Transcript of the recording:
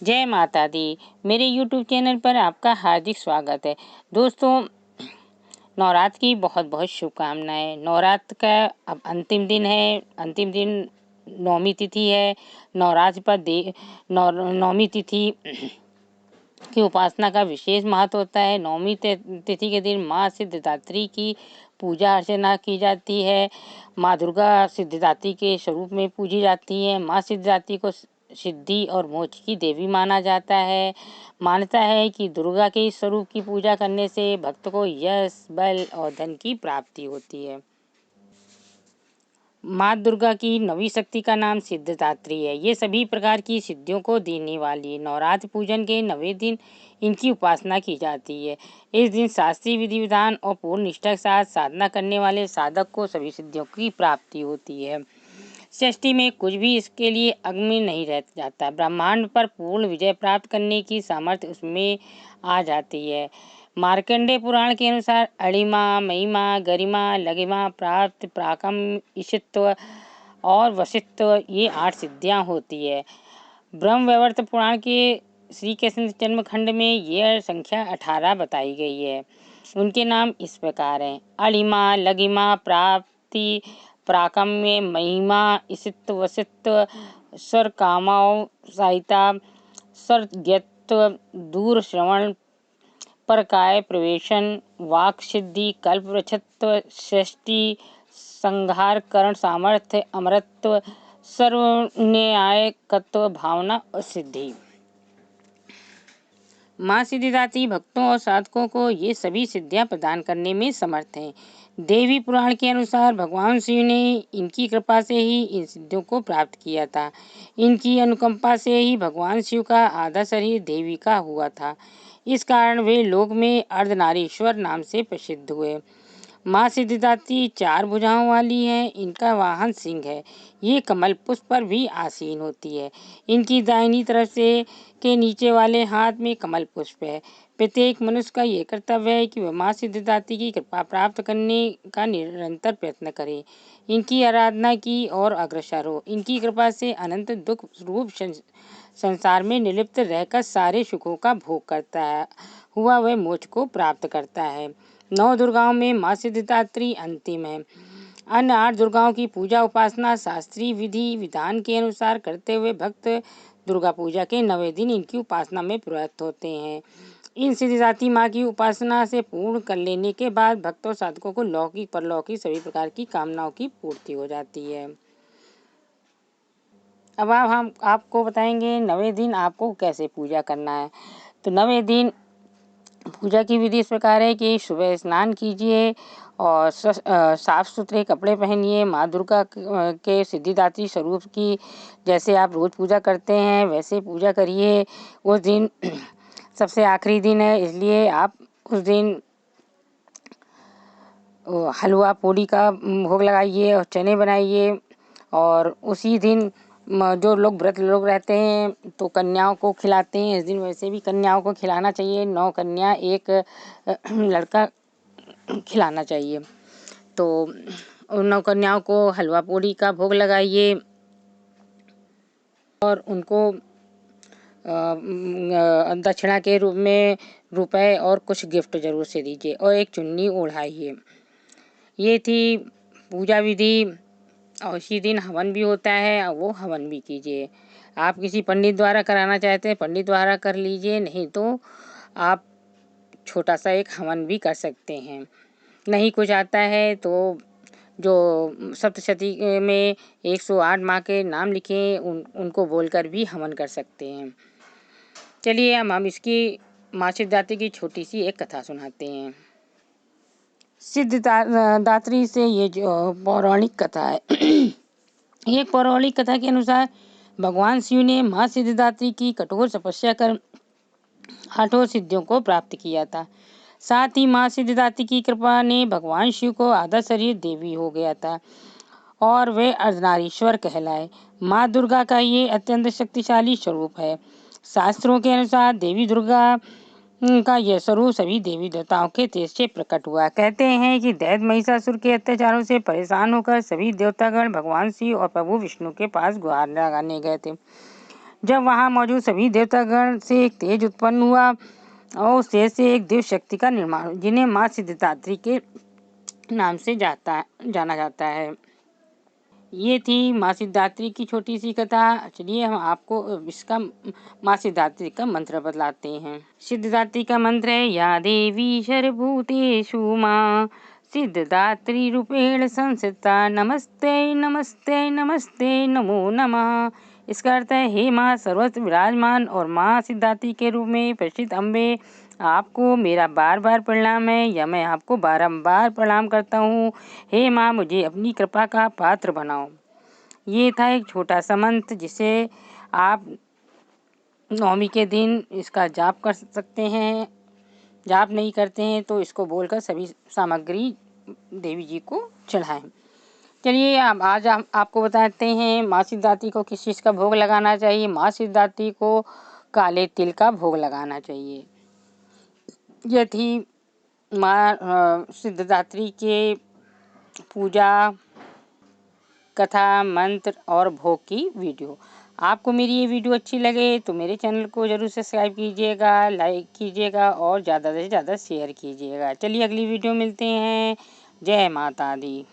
जय माता दी। मेरे YouTube चैनल पर आपका हार्दिक स्वागत है। दोस्तों, नवरात्र की बहुत बहुत शुभकामनाएं। नवरात्र का अब अंतिम दिन है। अंतिम दिन नौमी तिथि है। नवरात्र पर नौमी तिथि की उपासना का विशेष महत्व होता है। नौमी तिथि के दिन माँ सिद्धिदात्री की पूजा अर्चना की जाती है। माँ दुर्गा सिद्धिदात्री के स्वरूप में पूजी जाती है। माँ सिद्धिदात्री को सिद्धि और मोक्ष की देवी माना जाता है। मान्यता है कि दुर्गा के इस स्वरूप की पूजा करने से भक्त को यश, बल और धन की प्राप्ति होती है। माँ दुर्गा की नवी शक्ति का नाम सिद्धिदात्री है। ये सभी प्रकार की सिद्धियों को देने वाली। नवरात्र पूजन के 9वें दिन इनकी उपासना की जाती है। इस दिन शास्त्रीय विधि विधान और पूर्ण निष्ठा के साथ साधना करने वाले साधक को सभी सिद्धियों की प्राप्ति होती है। सृष्टि में कुछ भी इसके लिए अग्नि नहीं रह जाता। ब्रह्मांड पर पूर्ण विजय प्राप्त करने की सामर्थ्य उसमें आ जाती है। मार्कंडेय पुराण के अनुसार अणिमा, महिमा, गरिमा, लघिमा, प्राप्त, प्राकम, ईशित्व और वशित्व ये 8 सिद्धियां होती है। ब्रह्मवैवर्त पुराण के श्री कृष्ण जन्मखंड में यह संख्या 18 बताई गई है। उनके नाम इस प्रकार हैं: अणिमा, लघिमा, प्राप्ति, प्राकम्य, महिमा, ईशित्व, वशित्व, स्वर कामाओ, साहिता, सर्गत्व, दूर श्रवण, परकाय प्रवेशन, वाक सिद्धि, कल्प वृक्षत्व, सृष्टि, संहार, करण सामर्थ्य, अमरत्व, सर्वन्यायकत्व, भावना और सिद्धि। माँ सिद्धिदात्री भक्तों और साधकों को ये सभी सिद्धियां प्रदान करने में समर्थ हैं। देवी पुराण के अनुसार भगवान शिव ने इनकी कृपा से ही इन सिद्धियों को प्राप्त किया था। इनकी अनुकंपा से ही भगवान शिव का आधा शरीर देवी का हुआ था। इस कारण वे लोक में अर्धनारीश्वर नाम से प्रसिद्ध हुए। माँ सिद्धिदात्री 4 भुजाओं वाली है। इनका वाहन सिंह है। ये कमल पुष्प पर भी आसीन होती है। इनकी दाहिनी तरफ से के नीचे वाले हाथ में कमल पुष्प है। प्रत्येक मनुष्य का ये कर्तव्य है कि वह माँ सिद्धिदात्री की कृपा प्राप्त करने का निरंतर प्रयत्न करे, इनकी आराधना की और अग्रसर हो। इनकी कृपा से अनंत दुख रूप संसार में निर्लिप्त रहकर सारे सुखों का भोग करता है हुआ वह मोक्ष को प्राप्त करता है। 9 दुर्गाओं में माँ सिद्धिदात्री अंतिम है। अन्य 8 दुर्गाओं की पूजा उपासना शास्त्रीय विधि विधान के अनुसार करते हुए भक्त दुर्गा पूजा के 9वें दिन इनकी उपासना में प्रवृत्त होते हैं। इन सिद्धिदात्री माँ की उपासना से पूर्ण कर लेने के बाद भक्तों और साधकों को लौकिक परलौकिक सभी प्रकार की कामनाओं की पूर्ति हो जाती है। अब हम आपको बताएंगे 9वें दिन आपको कैसे पूजा करना है। तो 9वें दिन पूजा की विधि इस प्रकार है कि सुबह स्नान कीजिए और साफ सुथरे कपड़े पहनिए। माँ दुर्गा के सिद्धिदात्री स्वरूप की जैसे आप रोज पूजा करते हैं वैसे पूजा करिए। उस दिन सबसे आखिरी दिन है, इसलिए आप उस दिन हलवा पूड़ी का भोग लगाइए और चने बनाइए। और उसी दिन जो लोग व्रत लोग रहते हैं तो कन्याओं को खिलाते हैं। इस दिन वैसे भी कन्याओं को खिलाना चाहिए। 9 कन्या 1 लड़का खिलाना चाहिए। तो उन 9 कन्याओं को हलवा पूड़ी का भोग लगाइए और उनको दक्षिणा के रूप में रुपए और कुछ गिफ्ट जरूर से दीजिए और एक चुन्नी ओढ़ाइए। ये थी पूजा विधि। और इसी दिन हवन भी होता है, वो हवन भी कीजिए। आप किसी पंडित द्वारा कराना चाहते हैं पंडित द्वारा कर लीजिए, नहीं तो आप छोटा सा एक हवन भी कर सकते हैं। नहीं कुछ आता है तो जो सप्तशती में 108 माँ के नाम लिखे उनको बोलकर भी हवन कर सकते हैं। चलिए हम इसकी माँ सिद्धिदात्री की छोटी सी एक कथा सुनाते हैं। सिद्धिदात्री से ये जो पौराणिक कथा है एक पौराणिक कथा के अनुसार भगवान शिव ने माँ सिद्धिदात्री की कठोर तपस्या कर 8 सिद्धियों को प्राप्त किया था। साथ ही माँ सिद्धिदात्री की कृपा ने भगवान शिव को आधा शरीर देवी हो गया था और वे अर्धनारीश्वर कहलाए। माँ दुर्गा का ये अत्यंत शक्तिशाली स्वरूप है। शास्त्रों के अनुसार देवी दुर्गा का यह स्वरूप सभी देवी देवताओं के तेज से प्रकट हुआ। कहते हैं कि दैत्य महिषासुर के अत्याचारों से परेशान होकर सभी देवतागण भगवान शिव और प्रभु विष्णु के पास गुहार लगाने गए थे। जब वहाँ मौजूद सभी देवतागण से एक तेज उत्पन्न हुआ और उस तेज से एक देव शक्ति का निर्माण हुआ, जिन्हें माँ सिद्धिदात्री के नाम से जाना जाता है। ये थी माँ सिद्धिदात्री की छोटी सी कथा। चलिए हम आपको इसका माँ सिद्धिदात्री का मंत्र बतलाते हैं। सिद्धिदात्री का मंत्र है, या देवी सर्वभूतेषु माँ सिद्धिदात्री रूपेण संस्थिता नमस्ते नमस्ते नमस्ते नमो नमः। इसका अर्थ है, हे माँ सर्वत्र विराजमान और माँ सिद्धिदात्री के रूप में प्रसिद्ध अम्बे, आपको मेरा बार बार प्रणाम है, या मैं आपको बारंबार प्रणाम करता हूँ। हे माँ, मुझे अपनी कृपा का पात्र बनाओ। ये था एक छोटा सा मंत्र जिसे आप नवमी के दिन इसका जाप कर सकते हैं। जाप नहीं करते हैं तो इसको बोलकर सभी सामग्री देवी जी को चढ़ाएं। चलिए अब आज हम आपको बताते हैं माँ सिद्धिदात्री को किस चीज़ का भोग लगाना चाहिए। माँ सिद्धिदात्री को काले तिल का भोग लगाना चाहिए। यह थी माँ सिद्धिदात्री के पूजा, कथा, मंत्र और भोग की वीडियो। आपको मेरी ये वीडियो अच्छी लगे तो मेरे चैनल को ज़रूर सब्सक्राइब कीजिएगा, लाइक कीजिएगा और ज़्यादा से ज़्यादा शेयर कीजिएगा। चलिए अगली वीडियो मिलते हैं। जय माता दी।